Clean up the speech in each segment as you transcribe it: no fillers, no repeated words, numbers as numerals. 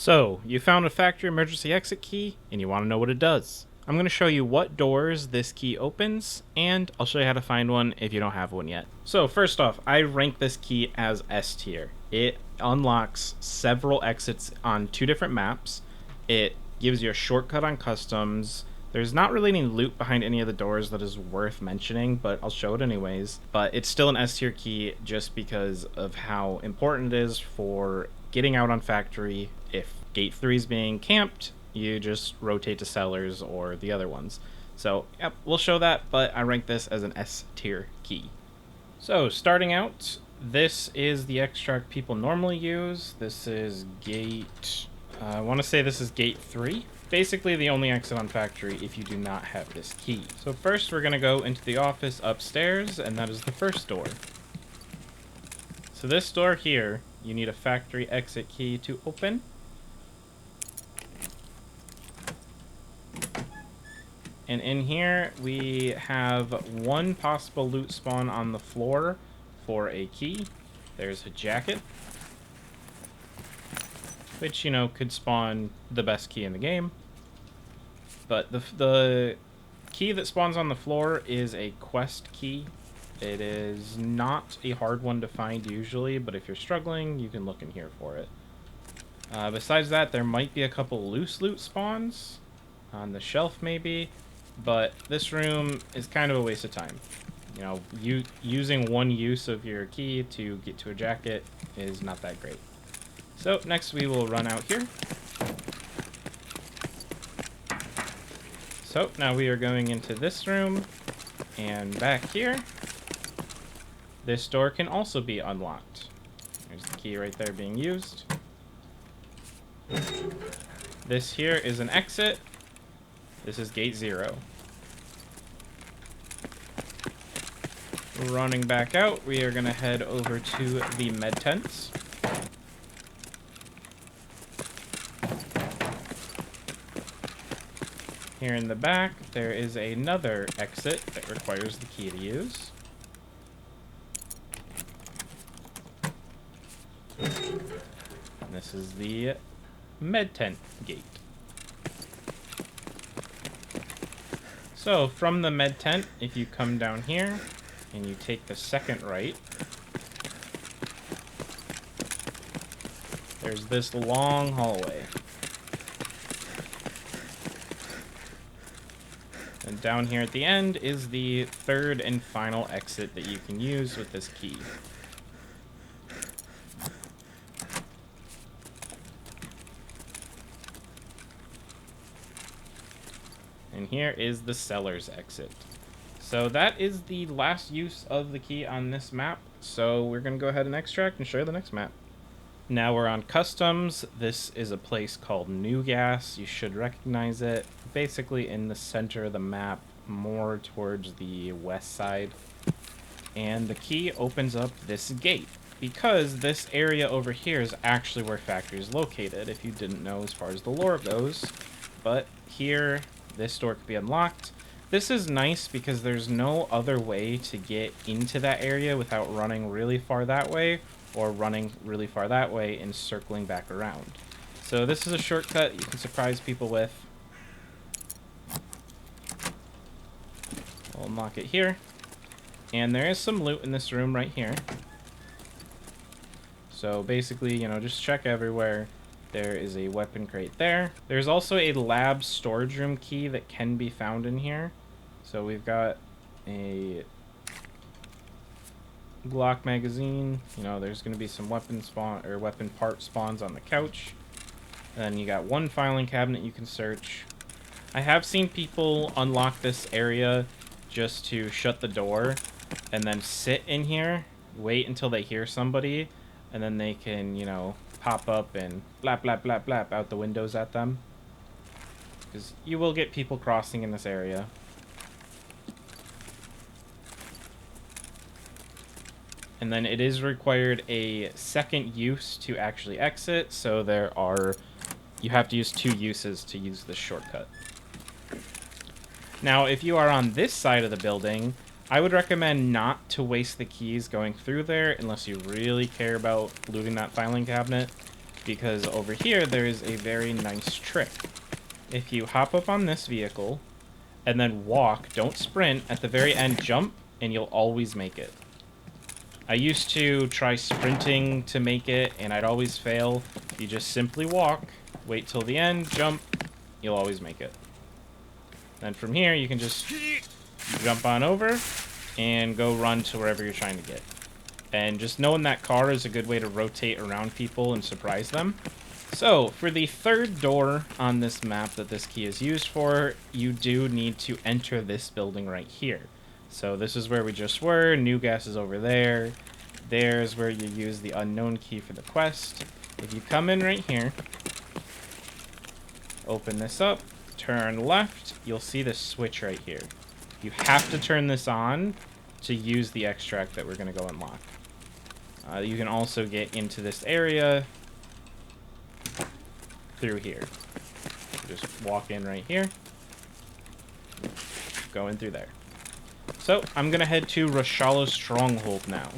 So, you found a factory emergency exit key, and you want to know what it does. I'm going to show you what doors this key opens, and I'll show you how to find one if you don't have one yet. So first off, I rank this key as S tier. It unlocks several exits on 2 different maps. It gives you a shortcut on customs. There's not really any loot behind any of the doors that is worth mentioning, but I'll show it anyways. But it's still an S tier key just because of how important it is for getting out on factory. If gate 3 is being camped, you just rotate to cellars or the other ones. So, yep, we'll show that, but I rank this as an S tier key. So, starting out, this is the extract people normally use. This is gate... I want to say this is gate 3. Basically the only exit on factory if you do not have this key. So first we're going to go into the office upstairs, and that is the first door. So this door here, you need a factory exit key to open. And in here, we have one possible loot spawn on the floor for a key. There's a jacket, which, you know, could spawn the best key in the game. But the key that spawns on the floor is a quest key. It is not a hard one to find usually, but if you're struggling, you can look in here for it. Besides that, there might be a couple loose loot spawns on the shelf maybe. But this room is kind of a waste of time. You know, using one use of your key to get to a jacket is not that great. So next we will run out here. So now we are going into this room, and back here, this door can also be unlocked. There's the key right there being used. This here is an exit. This is gate 0. Running back out, we are going to head over to the med tents. Here in the back, there is another exit that requires the key to use. And this is the med tent gate. So, from the med tent, if you come down here, and you take the second right, there's this long hallway. And down here at the end is the third and final exit that you can use with this key. And here is the cellar's exit. So that is the last use of the key on this map. So we're going to go ahead and extract and show you the next map. Now we're on customs. This is a place called New Gas. You should recognize it. Basically in the center of the map, more towards the west side. And the key opens up this gate, because this area over here is actually where factory is located, if you didn't know as far as the lore goes. But here, this door can be unlocked. This is nice because there's no other way to get into that area without running really far that way or running really far that way and circling back around. So this is a shortcut you can surprise people with. We'll unlock it here. And there is some loot in this room right here. So basically, you know, just check everywhere. There is a weapon crate there. There's also a lab storage room key that can be found in here. So we've got a Glock magazine. You know, there's going to be some weapon spawn or weapon part spawns on the couch. And then you got one filing cabinet you can search. I have seen people unlock this area just to shut the door and then sit in here, wait until they hear somebody, and then they can, you know, pop up and blap, blap, blap, blap out the windows at them. Because you will get people crossing in this area. And then it is required a second use to actually exit, so you have to use 2 uses to use this shortcut. Now, if you are on this side of the building, I would recommend not to waste the keys going through there unless you really care about looting that filing cabinet. because over here there is a very nice trick. If you hop up on this vehicle and then walk, don't sprint, at the very end jump, and you'll always make it. I used to try sprinting to make it, and I'd always fail. You just simply walk, wait till the end, jump, you'll always make it. Then from here, you can just jump on over and go run to wherever you're trying to get. And just knowing that car is a good way to rotate around people and surprise them. So, for the third door on this map that this key is used for, you do need to enter this building right here. So this is where we just were, new gas is over there. There's where you use the unknown key for the quest. If you come in right here, open this up, turn left, you'll see this switch right here. You have to turn this on to use the extract that we're going to go unlock. You can also get into this area through here. Just walk in right here, go in through there. So, I'm going to head to Rashala's Stronghold now.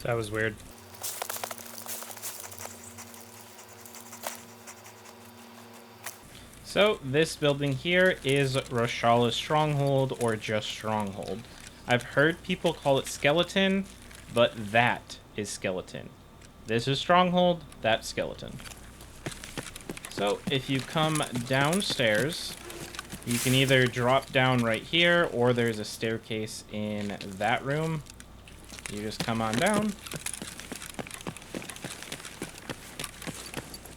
That was weird. So, this building here is Rashala's Stronghold, or just Stronghold. I've heard people call it Skeleton, but that is Skeleton. This is Stronghold, that's Skeleton. So, if you come downstairs, you can either drop down right here, or there's a staircase in that room. You just come on down.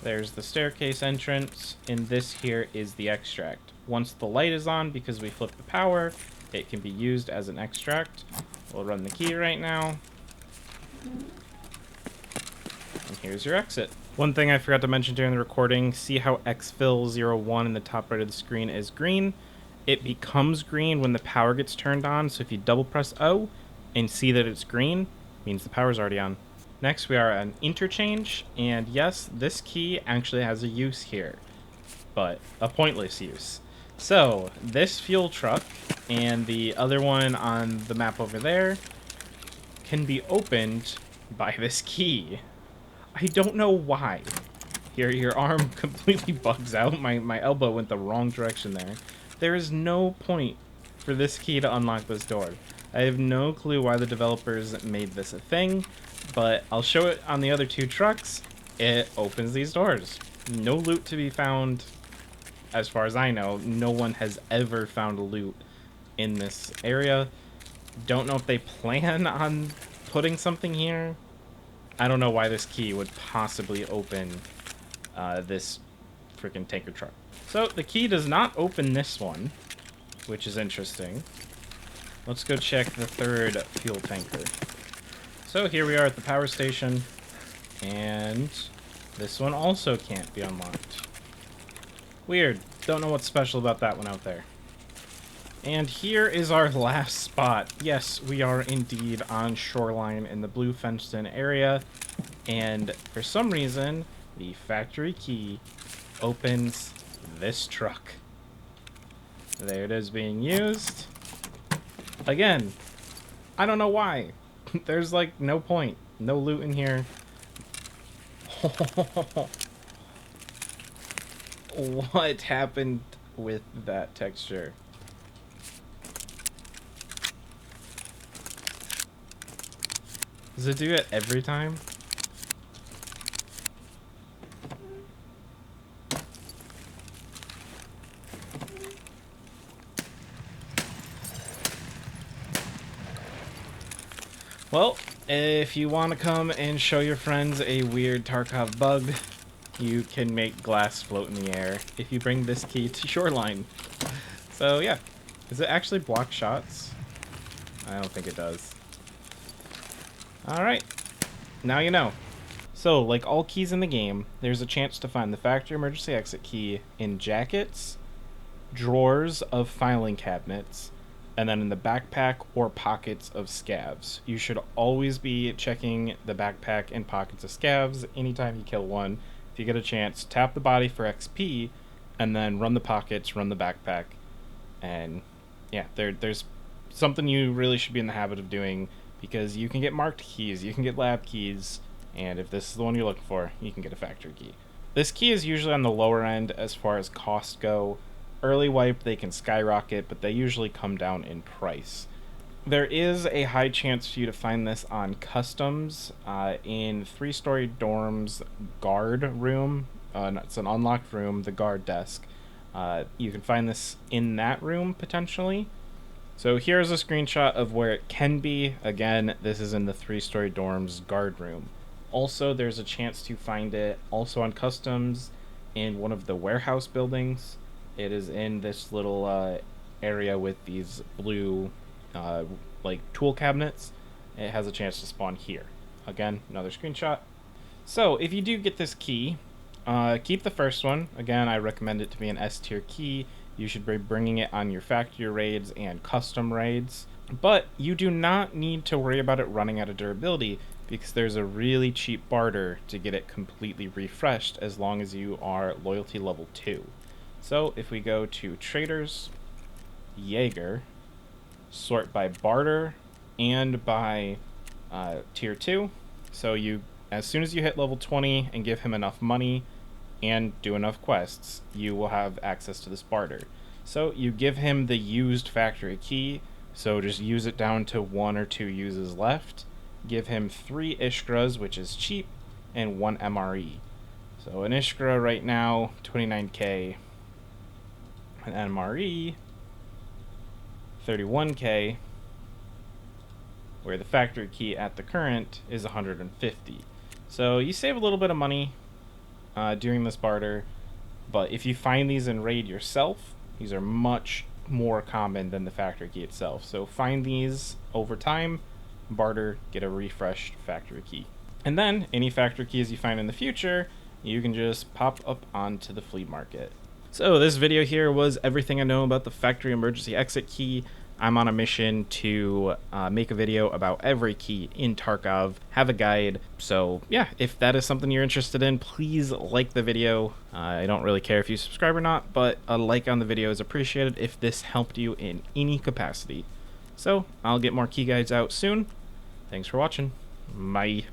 There's the staircase entrance, and this here is the extract. Once the light is on, because we flipped the power, it can be used as an extract. We'll run the key right now. And here's your exit. One thing I forgot to mention during the recording, see how exfil01 in the top right of the screen is green? It becomes green when the power gets turned on, so if you double press O and see that it's green, means the power's already on. Next, we are on Interchange, and yes, this key actually has a use here, but a pointless use. So, this fuel truck and the other one on the map over there can be opened by this key. I don't know why. Here, your arm completely bugs out. My elbow went the wrong direction there. There is no point for this key to unlock this door. I have no clue why the developers made this a thing, but I'll show it on the other two trucks. It opens these doors. No loot to be found, as far as I know. No one has ever found loot in this area. Don't know if they plan on putting something here. I don't know why this key would possibly open this freaking tanker truck. So the key does not open this one, which is interesting. Let's go check the third fuel tanker. So here we are at the power station, and this one also can't be unlocked. Weird. Don't know what's special about that one out there. And here is our last spot. Yes, we are indeed on Shoreline in the blue fenced-in area, and for some reason, the factory key opens this truck. There it is being used. Again, I don't know why. There's like no point. No loot in here. What happened with that texture? Does it do it every time? Well, if you want to come and show your friends a weird Tarkov bug, you can make glass float in the air if you bring this key to Shoreline. So yeah, does it actually block shots? I don't think it does. Alright, now you know. So, like all keys in the game, there's a chance to find the factory emergency exit key in jackets, drawers of filing cabinets, and then in the backpack or pockets of scavs. You should always be checking the backpack and pockets of scavs anytime you kill one. If you get a chance, tap the body for XP, and then run the pockets, run the backpack, and yeah, there's something you really should be in the habit of doing, because you can get marked keys, you can get lab keys, and if this is the one you're looking for, you can get a factory key. This key is usually on the lower end as far as cost go. Early wipe, they can skyrocket, but they usually come down in price. There is a high chance for you to find this on customs in 3-story dorms guard room. It's an unlocked room, the guard desk. You can find this in that room potentially. So here's a screenshot of where it can be. Again, this is in the 3-story dorms guard room. Also, there's a chance to find it also on customs in one of the warehouse buildings. It is in this little area with these blue like tool cabinets. It has a chance to spawn here. Again, another screenshot. So if you do get this key, keep the first one. Again, I recommend it to be an S tier key. You should be bringing it on your factory raids and custom raids. But you do not need to worry about it running out of durability, because there's a really cheap barter to get it completely refreshed as long as you are loyalty level 2. So if we go to traders, Jaeger, sort by barter and by tier 2. So you, as soon as you hit level 20 and give him enough money and do enough quests, you will have access to this barter. So you give him the used factory key, so just use it down to 1 or 2 uses left. Give him 3 Ishkras, which is cheap, and 1 MRE. So an Ishkra right now, 29k. An MRE, 31k, where the factory key at the current is 150. So you save a little bit of money doing this barter, but if you find these in raid yourself, these are much more common than the factory key itself. So find these over time, barter, get a refreshed factory key. And then any factory keys you find in the future, you can just pop up onto the flea market. So this video here was everything I know about the factory emergency exit key. I'm on a mission to make a video about every key in Tarkov, have a guide. So yeah, if that is something you're interested in, please like the video. I don't really care if you subscribe or not, but a like on the video is appreciated if this helped you in any capacity. So I'll get more key guides out soon. Thanks for watching. Bye.